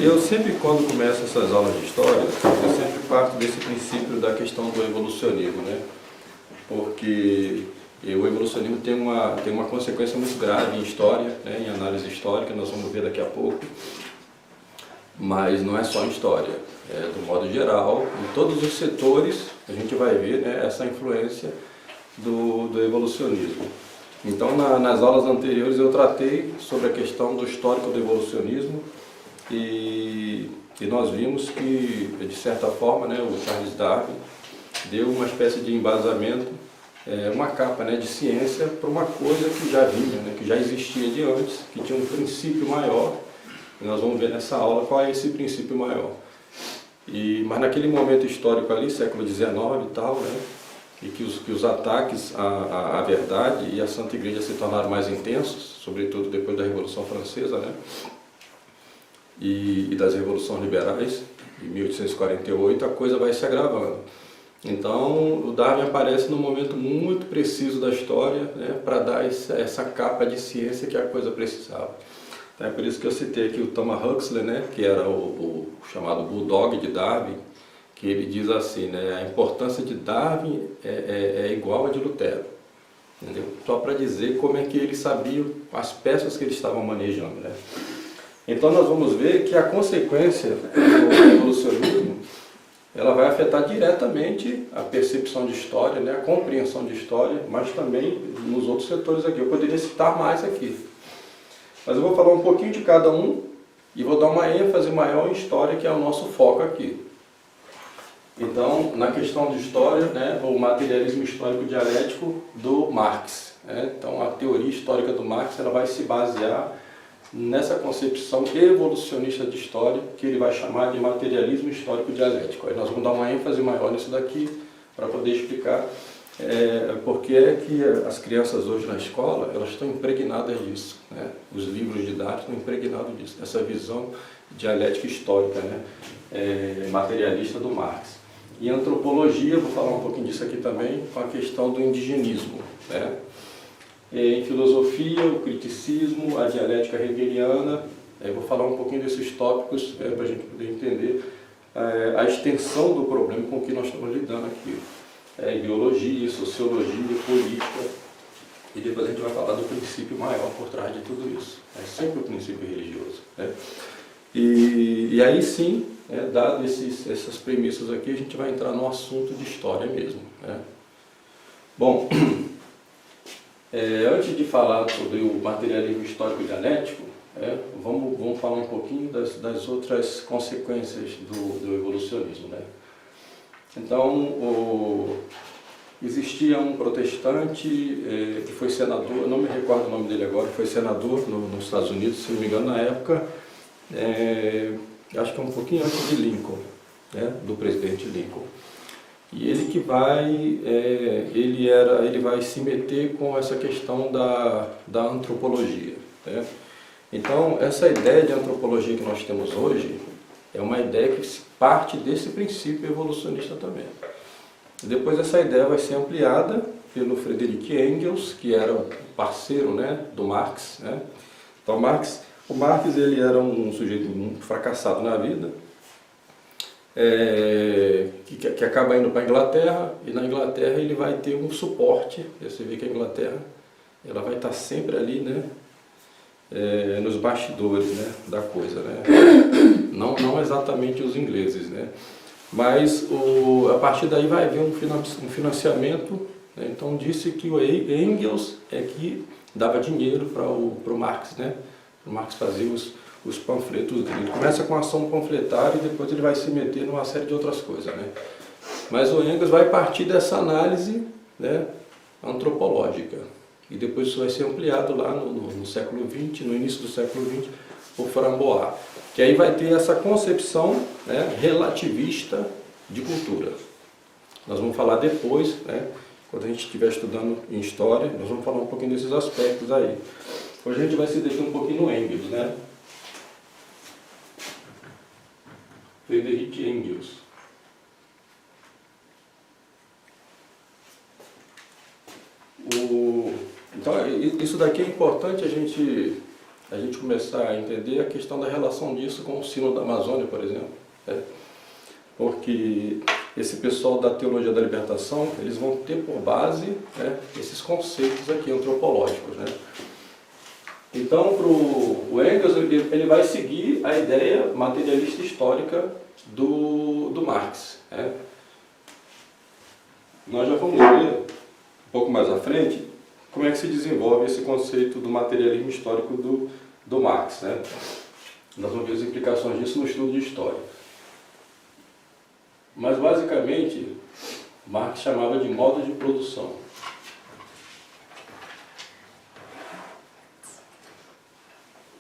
eu sempre, quando começo essas aulas de história, eu sempre parto desse princípio da questão do evolucionismo, né? Porque o evolucionismo tem uma consequência muito grave em história, né? Em análise histórica, nós vamos ver daqui a pouco. Mas não é só em história, do modo geral, em todos os setores a gente vai ver, né, essa influência do evolucionismo. Então, nas aulas anteriores eu tratei sobre a questão do histórico do evolucionismo e nós vimos que, de certa forma, né, o Charles Darwin deu uma espécie de embasamento, uma capa, né, de ciência para uma coisa que já vinha, né, que já existia de antes, que tinha um princípio maior. E nós vamos ver nessa aula qual é esse princípio maior. Mas naquele momento histórico ali, século XIX e tal, né, e que os ataques à verdade e à Santa Igreja se tornaram mais intensos, sobretudo depois da Revolução Francesa, né, e das revoluções liberais, em 1848, a coisa vai se agravando. Então, o Darwin aparece num momento muito preciso da história, né, para dar essa capa de ciência que a coisa precisava. É por isso que eu citei aqui o Thomas Huxley, né, que era o chamado Bulldog de Darwin, que ele diz assim, né, a importância de Darwin é igual a de Lutero. Entendeu? Só para dizer como é que ele sabia as peças que eles estavam manejando, né? Então nós vamos ver que a consequência do evolucionismo, ela vai afetar diretamente a percepção de história, né, a compreensão de história, mas também nos outros setores aqui. Eu poderia citar mais aqui. Mas eu vou falar um pouquinho de cada um e vou dar uma ênfase maior em história, que é o nosso foco aqui. Então, na questão de história, né, o materialismo histórico dialético do Marx. Né? Então, a teoria histórica do Marx ela vai se basear nessa concepção evolucionista de história, que ele vai chamar de materialismo histórico dialético. Aí nós vamos dar uma ênfase maior nisso daqui, para poder explicar porque é que as crianças hoje na escola, elas estão impregnadas disso, né? Os livros didáticos estão impregnados disso, dessa visão dialética histórica, né? Materialista do Marx. E antropologia, vou falar um pouquinho disso aqui também, com a questão do indigenismo, né? Em filosofia, o criticismo, a dialética hegeliana, vou falar um pouquinho desses tópicos para a gente poder entender a extensão do problema com que nós estamos lidando aqui. Biologia, sociologia, política, e depois a gente vai falar do princípio maior por trás de tudo isso. É sempre o princípio religioso, né? E aí sim, dado essas premissas aqui, a gente vai entrar no assunto de história mesmo, né? Bom, antes de falar sobre o materialismo histórico dialético, vamos falar um pouquinho das outras consequências do evolucionismo, né? Então, existia um protestante que foi senador, eu não me recordo o nome dele agora, foi senador nos Estados Unidos, se não me engano, na época, acho que é um pouquinho antes de Lincoln, né, do presidente Lincoln. E ele que ele vai se meter com essa questão da antropologia, né? Então, essa ideia de antropologia que nós temos hoje é uma ideia que parte desse princípio evolucionista também. Depois essa ideia vai ser ampliada pelo Friedrich Engels, que era o parceiro, né, do Marx, né? Então o Marx ele era um sujeito muito fracassado na vida, que acaba indo para a Inglaterra, e na Inglaterra ele vai ter um suporte. Você vê que a Inglaterra ela vai estar sempre ali, né, nos bastidores, né, da coisa, né? Não exatamente os ingleses, né? Mas a partir daí vai haver um financiamento, né? Então disse que o Engels que dava dinheiro para o Marx, né? O Marx fazia os panfletos dele. Ele começa com a ação panfletária e depois ele vai se meter numa série de outras coisas, né? Mas o Engels vai partir dessa análise, né, antropológica. E depois isso vai ser ampliado lá no século XX, no início do século XX, por Frambois, que aí vai ter essa concepção, né, relativista de cultura. Nós vamos falar depois, né, quando a gente estiver estudando em história, nós vamos falar um pouquinho desses aspectos aí. Hoje a gente vai se deter um pouquinho no Engels, né? Friedrich Engels. Então, isso daqui é importante a gente a gente começar a entender a questão da relação disso com o sino da Amazônia, por exemplo. Né? Porque esse pessoal da teologia da libertação, eles vão ter por base, né, esses conceitos aqui antropológicos. Né? Então, o Engels ele vai seguir a ideia materialista histórica do Marx. Né? Nós já vamos ver, um pouco mais à frente, como é que se desenvolve esse conceito do materialismo histórico do Marx. Né? Nós vamos ver as implicações disso no estudo de história. Mas, basicamente, Marx chamava de modo de produção.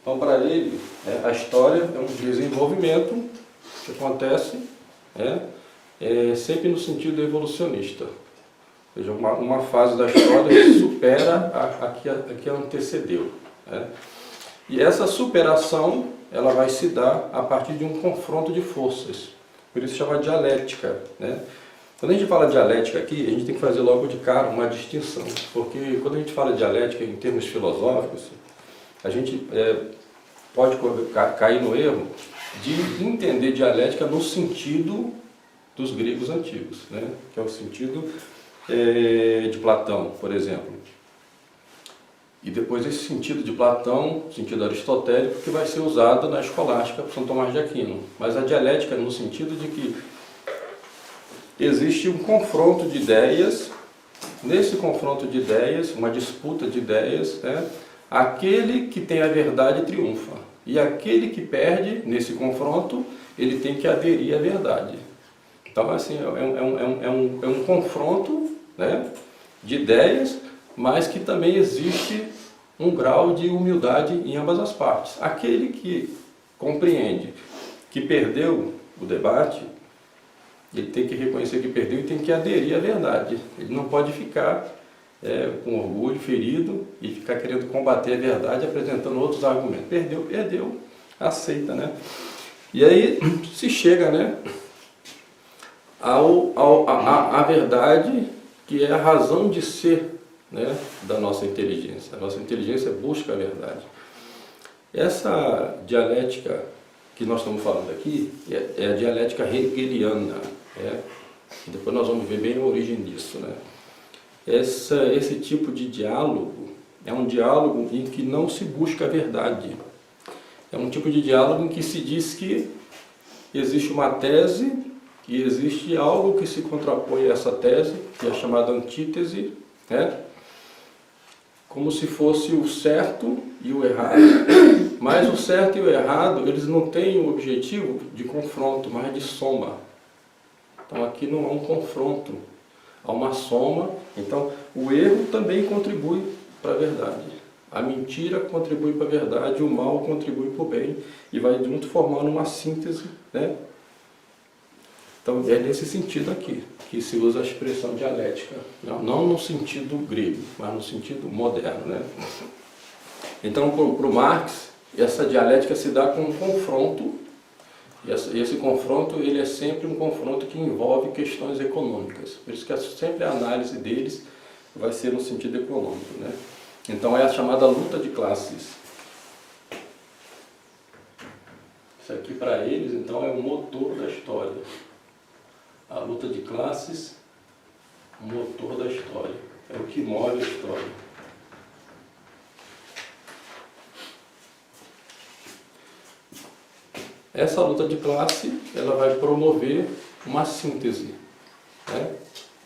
Então, para ele, a história é um desenvolvimento que acontece sempre no sentido evolucionista. Ou seja, uma fase da história que supera a que antecedeu. Né? E essa superação ela vai se dar a partir de um confronto de forças. Por isso chama dialética. Né? Quando a gente fala dialética aqui, a gente tem que fazer logo de cara uma distinção. Porque quando a gente fala dialética em termos filosóficos, a gente pode cair no erro de entender dialética no sentido dos gregos antigos, né? Que é o sentido de Platão, por exemplo. E depois esse sentido de Platão, sentido aristotélico, que vai ser usado na escolástica por São Tomás de Aquino. Mas a dialética no sentido de que existe um confronto de ideias, nesse confronto de ideias, uma disputa de ideias, né? Aquele que tem a verdade triunfa. E aquele que perde, nesse confronto, ele tem que aderir à verdade. Então, assim, é um confronto, né, de ideias, mas que também existe um grau de humildade em ambas as partes. Aquele que compreende que perdeu o debate, ele tem que reconhecer que perdeu e tem que aderir à verdade. Ele não pode ficar com orgulho, ferido, e ficar querendo combater a verdade, apresentando outros argumentos. Perdeu, aceita, né? E aí se chega, né, a verdade, que é a razão de ser, né, da nossa inteligência. A nossa inteligência busca a verdade. Essa dialética que nós estamos falando aqui é a dialética hegeliana. E depois nós vamos ver bem a origem disso, né? Esse tipo de diálogo é um diálogo em que não se busca a verdade. É um tipo de diálogo em que se diz que existe uma tese e existe algo que se contrapõe a essa tese, que é chamada antítese, né? Como se fosse o certo e o errado. Mas o certo e o errado, eles não têm o objetivo de confronto, mas de soma. Então aqui não há um confronto, há uma soma. Então o erro também contribui para a verdade. A mentira contribui para a verdade, o mal contribui para o bem, e vai junto formando uma síntese, né? Então é nesse sentido aqui que se usa a expressão dialética, não no sentido grego, mas no sentido moderno, né? Então para o Marx, essa dialética se dá com um confronto, e esse confronto ele é sempre um confronto que envolve questões econômicas, por isso que sempre a análise deles vai ser no sentido econômico, né? Então é a chamada luta de classes. Isso aqui para eles então é o motor da história. A luta de classes, o motor da história, é o que move a história. Essa luta de classe, ela vai promover uma síntese, né?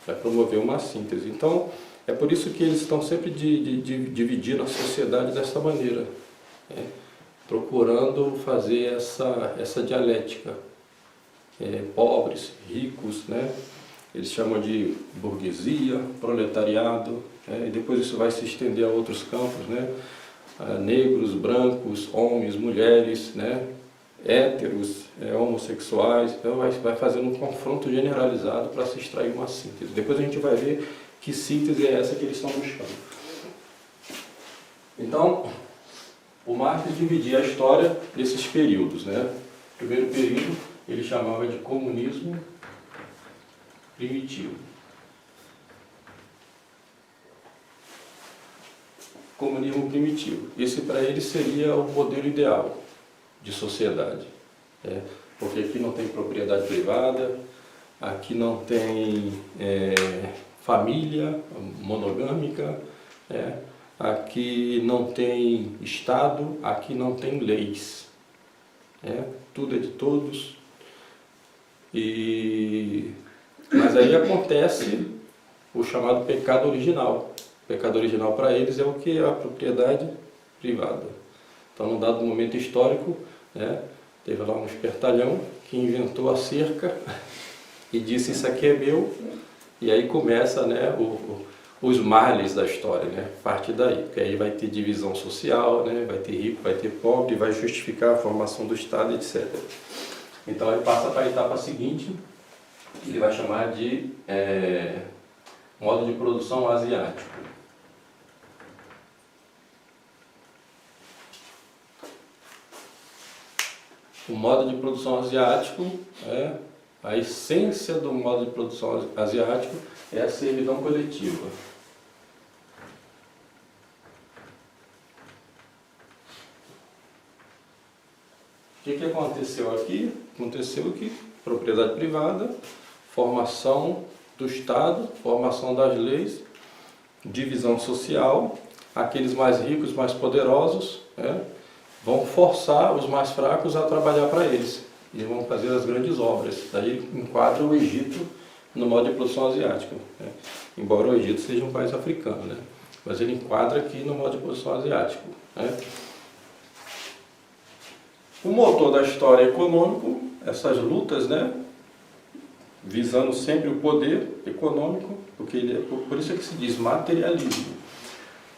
Vai promover uma síntese. Então, é por isso que eles estão sempre dividindo a sociedade dessa maneira, né? Procurando fazer essa dialética. Pobres, ricos, né? Eles chamam de burguesia, proletariado, né? E depois isso vai se estender a outros campos, né? Negros, brancos, homens, mulheres, né? Héteros, homossexuais. Então vai fazendo um confronto generalizado para se extrair uma síntese. Depois a gente vai ver que síntese é essa que eles estão buscando. Então, o Marx dividia a história nesses períodos, né? O primeiro período ele chamava de comunismo primitivo. comunismo primitivo. Esse para ele seria o modelo ideal de sociedade. Porque aqui não tem propriedade privada, aqui não tem família monogâmica, aqui não tem Estado, aqui não tem leis. Tudo é de todos. Mas aí acontece o chamado pecado original. O pecado original para eles é o que? A propriedade privada. Então, num dado momento histórico, teve lá um espertalhão que inventou a cerca e disse: isso aqui é meu. E aí começa os males da história, parte daí. Porque aí vai ter divisão social, vai ter rico, vai ter pobre, vai justificar a formação do Estado, etc. Então ele passa para a etapa seguinte, que ele vai chamar de modo de produção asiático. O modo de produção asiático, a essência do modo de produção asiático é a servidão coletiva. O que aconteceu aqui? Aconteceu que propriedade privada, formação do Estado, formação das leis, divisão social, aqueles mais ricos, mais poderosos, vão forçar os mais fracos a trabalhar para eles e vão fazer as grandes obras. Daí enquadra o Egito no modo de produção asiático, embora o Egito seja um país africano, mas ele enquadra aqui no modo de produção asiático. O motor da história é econômico, essas lutas, visando sempre o poder econômico, porque por isso é que se diz materialismo.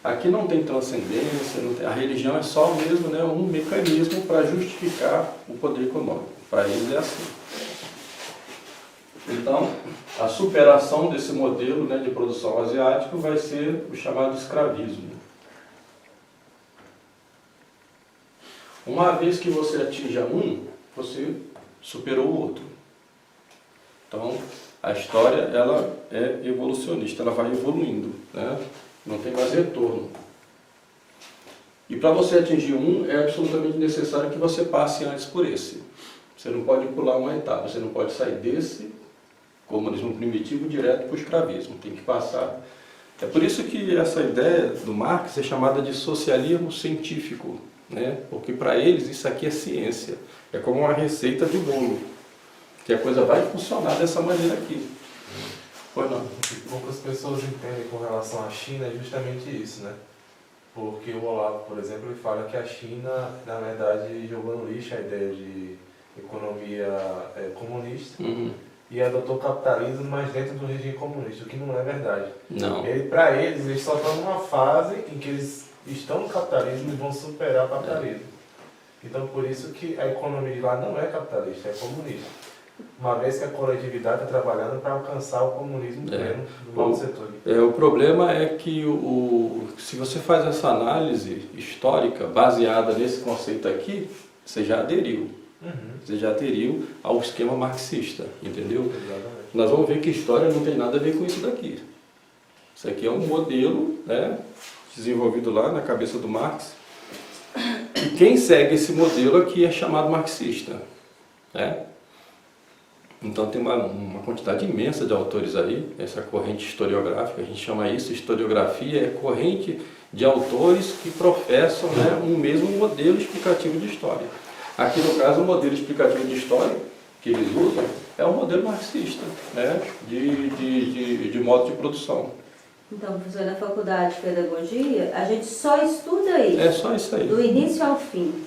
Aqui não tem transcendência, a religião é só mesmo um mecanismo para justificar o poder econômico. Para eles é assim. Então, a superação desse modelo de produção asiático vai ser o chamado escravismo. Uma vez que você atinja um, você superou o outro. Então, a história ela é evolucionista, ela vai evoluindo, não tem mais retorno. E para você atingir um, é absolutamente necessário que você passe antes por esse. Você não pode pular uma etapa, você não pode sair desse comunismo primitivo direto para o escravismo, tem que passar. É por isso que essa ideia do Marx é chamada de socialismo científico, porque para eles isso aqui é ciência, é como uma receita de bolo, que a coisa vai funcionar dessa maneira aqui. Pois não. O que poucas pessoas entendem com relação à China é justamente isso, Porque o Olavo, por exemplo, ele fala que a China, na verdade, jogou no lixo a ideia de economia comunista e adotou o capitalismo, mas dentro do regime comunista, o que não é verdade. Não. Para eles só estão numa fase em que eles estão no capitalismo e vão superar o capitalismo. Então, por isso que a economia de lá não é capitalista, é comunista. Uma vez que a coletividade está trabalhando para alcançar o comunismo pleno do novo setor. O problema é que se você faz essa análise histórica baseada nesse conceito aqui, você já aderiu. Você já aderiu ao esquema marxista, entendeu? Exatamente. Nós vamos ver que história não tem nada a ver com isso daqui. Isso aqui é um modelo, desenvolvido lá na cabeça do Marx. E quem segue esse modelo aqui é chamado marxista. Então tem uma quantidade imensa de autores aí, essa corrente historiográfica, a gente chama isso, historiografia, é corrente de autores que professam um mesmo modelo explicativo de história. Aqui no caso o modelo explicativo de história que eles usam é o modelo marxista, de modo de produção. Então, professor, na faculdade de pedagogia, a gente só estuda isso. É só isso aí. Do início ao fim.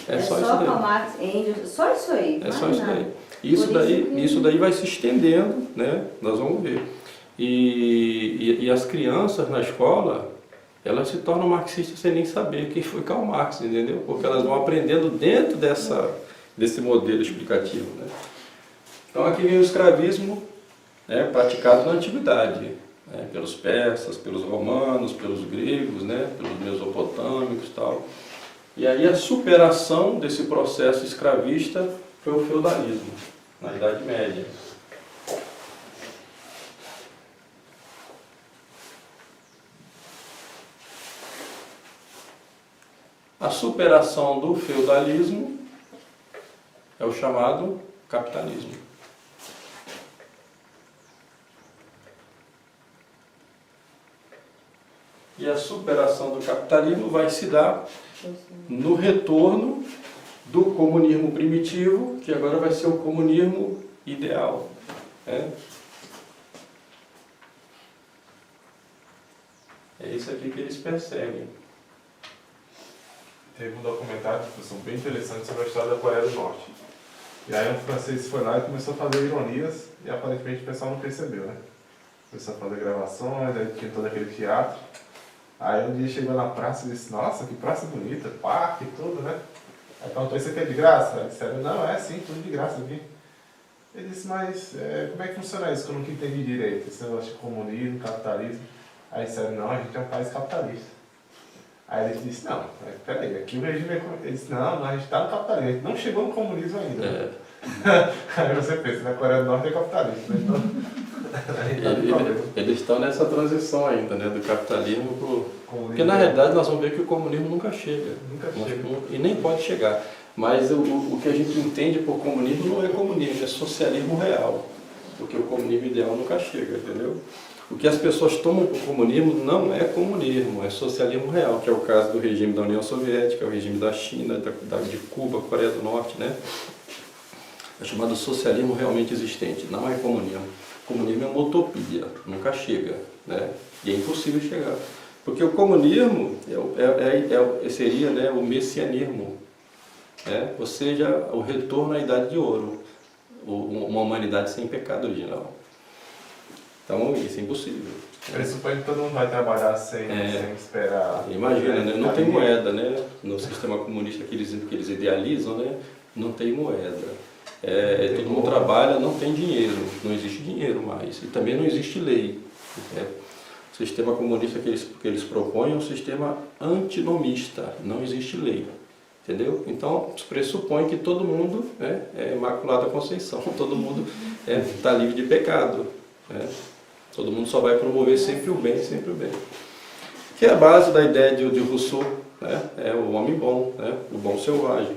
É só isso aí. Karl Marx, Engels, só isso aí. É só isso daí. Isso daí vai se estendendo, nós vamos ver. E as crianças na escola, elas se tornam marxistas sem nem saber quem foi Karl Marx, entendeu? Porque elas vão aprendendo dentro desse modelo explicativo. Então aqui vem o escravismo praticado na antiguidade, pelos persas, pelos romanos, pelos gregos, pelos mesopotâmicos e tal. E aí a superação desse processo escravista foi o feudalismo, na Idade Média. A superação do feudalismo é o chamado capitalismo. E a superação do capitalismo vai se dar no retorno do comunismo primitivo, que agora vai ser o comunismo ideal. É isso aqui que eles perseguem. Teve um documentário, professor, bem interessante sobre a história da Coreia do Norte. E aí um francês foi lá e começou a fazer ironias, e aparentemente o pessoal não percebeu, né? Começou a fazer gravações, aí tinha todo aquele teatro. Aí um dia chegou na praça e disse, nossa, que praça bonita, parque e tudo, né? Aí perguntou, isso aqui é de graça? Aí disseram, não, é sim, tudo de graça aqui. Ele disse, mas como é que funciona isso que eu nunca entendi direito? Esse negócio de comunismo, capitalismo. Aí disseram, não, a gente é um país capitalista. Aí ele disse, não, peraí, aqui o regime é... Ele disse, não, a gente está no capitalismo, a gente não chegou no comunismo ainda. Né? Aí você pensa, na Coreia do Norte é capitalista, né? Então, eles estão nessa transição ainda, né, do capitalismo para o... Porque na é. realidade nós vamos ver que o comunismo nunca chega. E nem pode chegar. Mas o que a gente entende por comunismo não é comunismo, é socialismo real. Porque o comunismo ideal nunca chega, entendeu? O que as pessoas tomam por comunismo não é comunismo, é socialismo real, que é o caso do regime da União Soviética, o regime da China, de Cuba, Coreia do Norte, né? É chamado socialismo realmente existente, não é comunismo. Comunismo é uma utopia, nunca chega, né? E é impossível chegar. Porque o comunismo seria, né, o messianismo, né? Ou seja, o retorno à Idade de Ouro, uma humanidade sem pecado original. Então isso é impossível. Pressupõe que todo mundo vai trabalhar sem esperar. Imagina, né? Não tem moeda, né? No sistema comunista que eles idealizam, né? Não tem moeda. Todo mundo trabalha, não tem dinheiro, não existe dinheiro mais. E também não existe lei. O sistema comunista que eles propõem é um sistema antinomista, não existe lei. Entendeu? Então, pressupõe que todo mundo é imaculada a conceição, todo mundo está livre de pecado. Todo mundo só vai promover sempre o bem, sempre o bem. Que é a base da ideia de Rousseau, né? É o homem bom, né? O bom selvagem.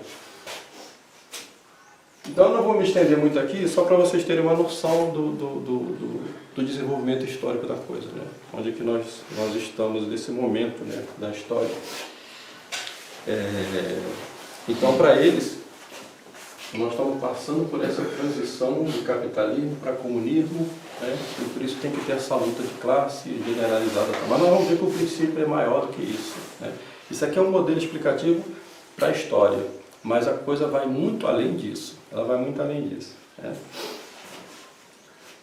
Então eu não vou me estender muito aqui, só para vocês terem uma noção do desenvolvimento histórico da coisa, né? Onde é que nós estamos nesse momento, né, da história. Então, para eles, nós estamos passando por essa transição do capitalismo para comunismo, né? E por isso tem que ter essa luta de classe generalizada. Mas nós vamos ver que o princípio é maior do que isso, né? Isso aqui é um modelo explicativo para a história, mas a coisa vai muito além disso. Ela vai muito além disso, né?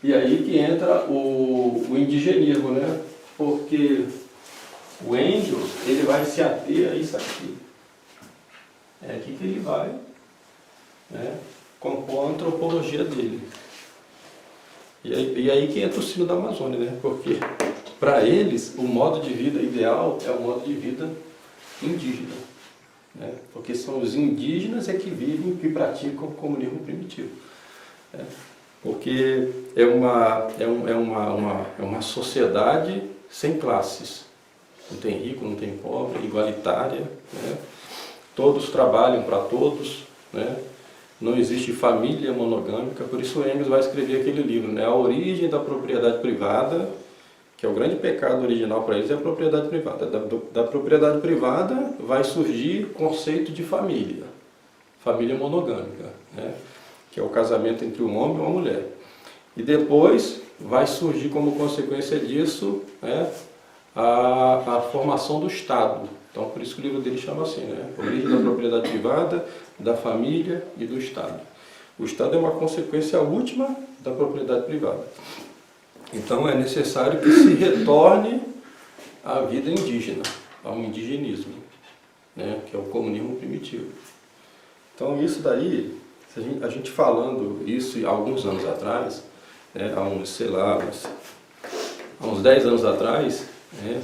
E aí que entra o indigenismo, né? Porque o Engels, ele vai se ater a isso aqui. É aqui que ele vai, né, compor a antropologia dele. E aí que entra o sino da Amazônia, né? Porque para eles o modo de vida ideal é o modo de vida indígena, né? Porque são os indígenas que vivem, que praticam o comunismo primitivo, né? Porque é uma sociedade sem classes, não tem rico, não tem pobre, igualitária, né? Todos trabalham para todos, né? Não existe família monogâmica, por isso o Engels vai escrever aquele livro, né? A origem da propriedade privada, que é o grande pecado original para eles, é a propriedade privada. Da propriedade privada vai surgir o conceito de família monogâmica, né? Que é o casamento entre um homem e uma mulher. E depois vai surgir como consequência disso, né, a formação do Estado. Então, por isso que o livro dele chama assim, né? Origem da propriedade privada, da família e do Estado. O Estado é uma consequência última da propriedade privada. Então, é necessário que se retorne à vida indígena, ao indigenismo, né? Que é o comunismo primitivo. Então, isso daí, a gente falando isso há alguns anos atrás, né, há uns 10 anos atrás, né,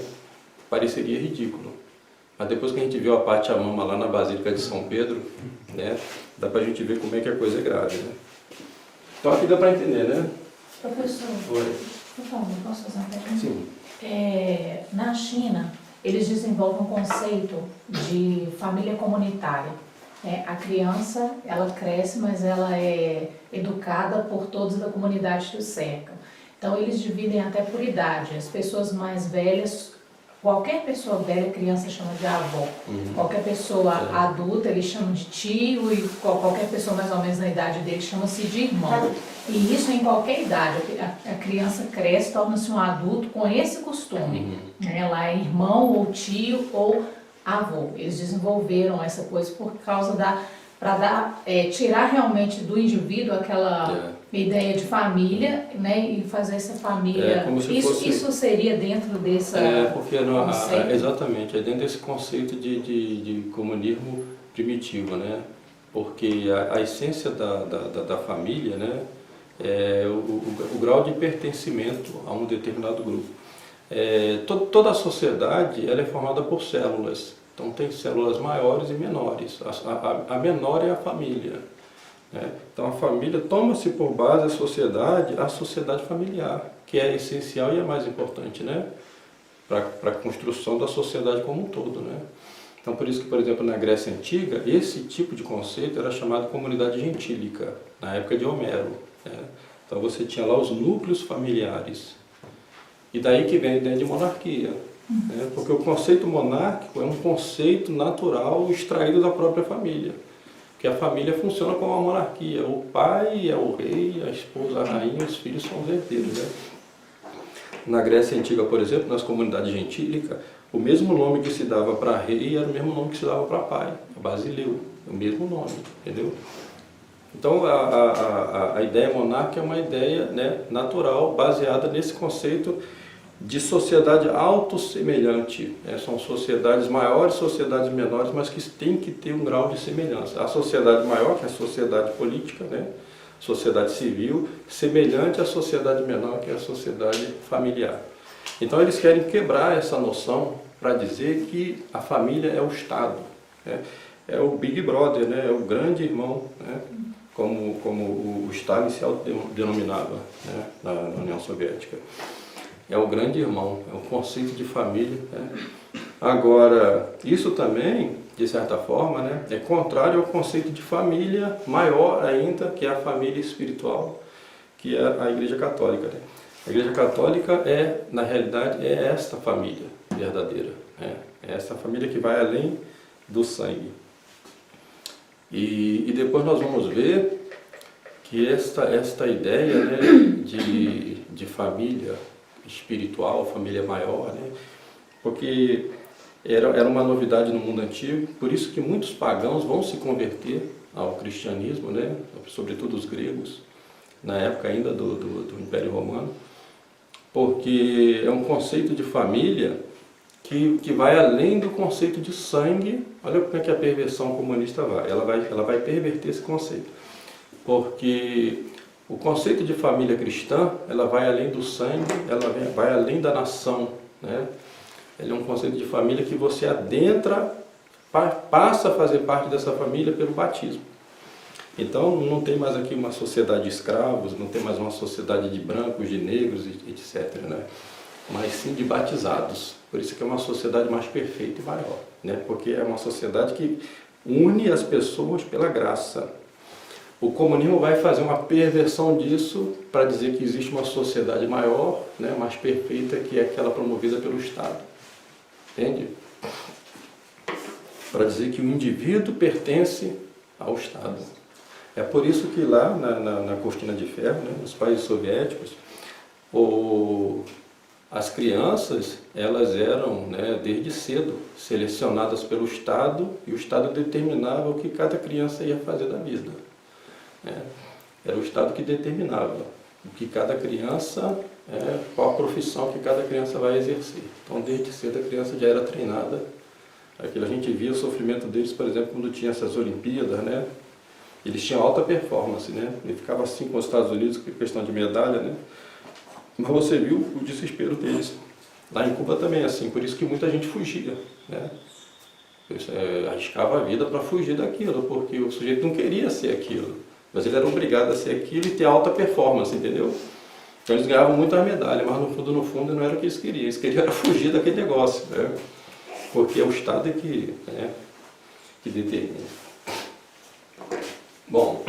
pareceria ridículo. Mas depois que a gente viu a Pachamama lá na Basílica de São Pedro, né, dá pra gente ver como é que a coisa é grave, né? Então aqui dá para entender, né? Professor, Oi. por favor, posso fazer uma pergunta? Sim. Na China, eles desenvolvem um conceito de família comunitária. A criança, ela cresce, mas ela é educada por todos da comunidade que o cerca. Então, eles dividem até por idade. As pessoas mais velhas, qualquer pessoa velha, criança chama de avó. Qualquer pessoa adulta, eles chamam de tio, e qualquer pessoa mais ou menos na idade dele chama-se de irmão. E isso em qualquer idade. A criança cresce, torna-se um adulto com esse costume. Ela é irmão, ou tio, ou avô. Eles desenvolveram essa coisa por causa para tirar realmente do indivíduo aquela ideia de família, né, e fazer essa família. Isso seria dentro dessa porque exatamente, é dentro desse conceito de comunismo primitivo, né? Porque a essência da família, né, é o grau de pertencimento a um determinado grupo. Toda a sociedade ela é formada por células. Então tem células maiores e menores. A menor é a família. Né? Então a família toma-se por base a sociedade familiar, que é essencial e é mais importante, né? Para a construção da sociedade como um todo. Né? Então por isso que, por exemplo, na Grécia Antiga, esse tipo de conceito era chamado comunidade gentílica, na época de Homero. Né? Então você tinha lá os núcleos familiares. E daí que vem a ideia de monarquia. Né? Porque o conceito monárquico é um conceito natural extraído da própria família. Porque a família funciona como uma monarquia. O pai é o rei, a esposa a rainha, os filhos são os herdeiros. Né? Na Grécia Antiga, por exemplo, nas comunidades gentílicas, o mesmo nome que se dava para rei era o mesmo nome que se dava para pai, Basileu, o mesmo nome, entendeu? Então a ideia monárquica é uma ideia, né, natural, baseada nesse conceito de sociedade autossemelhante. São sociedades maiores, sociedades menores, mas que têm que ter um grau de semelhança. A sociedade maior, que é a sociedade política, né? Sociedade civil, semelhante à sociedade menor, que é a sociedade familiar. Então eles querem quebrar essa noção para dizer que a família é o Estado, né? É o Big Brother, né? É o grande irmão, né? Como o Stalin se autodenominava, né? na União Soviética. É o grande irmão, é o conceito de família. Né? Agora, isso também, de certa forma, né, é contrário ao conceito de família maior ainda, que é a família espiritual, que é a Igreja Católica. Né? A Igreja Católica na realidade, é esta família verdadeira. Né? É essa família que vai além do sangue. E depois nós vamos ver que esta ideia, né, de família espiritual, família maior, né? Porque era uma novidade no mundo antigo, por isso que muitos pagãos vão se converter ao cristianismo, né? Sobretudo os gregos, na época ainda do Império Romano, porque é um conceito de família que vai além do conceito de sangue. Olha como é que a perversão comunista vai. Ela vai perverter esse conceito, porque o conceito de família cristã, ela vai além do sangue, ela vai além da nação, né? Ele é um conceito de família que você adentra, passa a fazer parte dessa família pelo batismo. Então não tem mais aqui uma sociedade de escravos, não tem mais uma sociedade de brancos, de negros, etc., né? Mas sim de batizados. Por isso que é uma sociedade mais perfeita e maior, né? Porque é uma sociedade que une as pessoas pela graça. O comunismo vai fazer uma perversão disso para dizer que existe uma sociedade maior, né, mais perfeita, que é aquela promovida pelo Estado. Entende? Para dizer que o indivíduo pertence ao Estado. É por isso que lá na Cortina de Ferro, né, nos países soviéticos, as crianças, elas eram, né, desde cedo selecionadas pelo Estado, e o Estado determinava o que cada criança ia fazer da vida. Era o Estado que determinava o que cada criança, qual a profissão que cada criança vai exercer. Então, desde cedo a criança já era treinada. Aquilo a gente via o sofrimento deles, por exemplo, quando tinha essas Olimpíadas, né? Eles tinham alta performance, né? Ele ficava assim com os Estados Unidos, com questão de medalha, né? Mas você viu o desespero deles. Lá em Cuba também é assim, por isso que muita gente fugia, né? Arriscava a vida para fugir daquilo, porque o sujeito não queria ser aquilo. Mas ele era obrigado a ser aquilo e ter alta performance, entendeu? Então eles ganhavam muitas medalhas, mas no fundo não era o que eles queriam. Eles queriam era fugir daquele negócio, né? porque é o Estado que determina. Bom,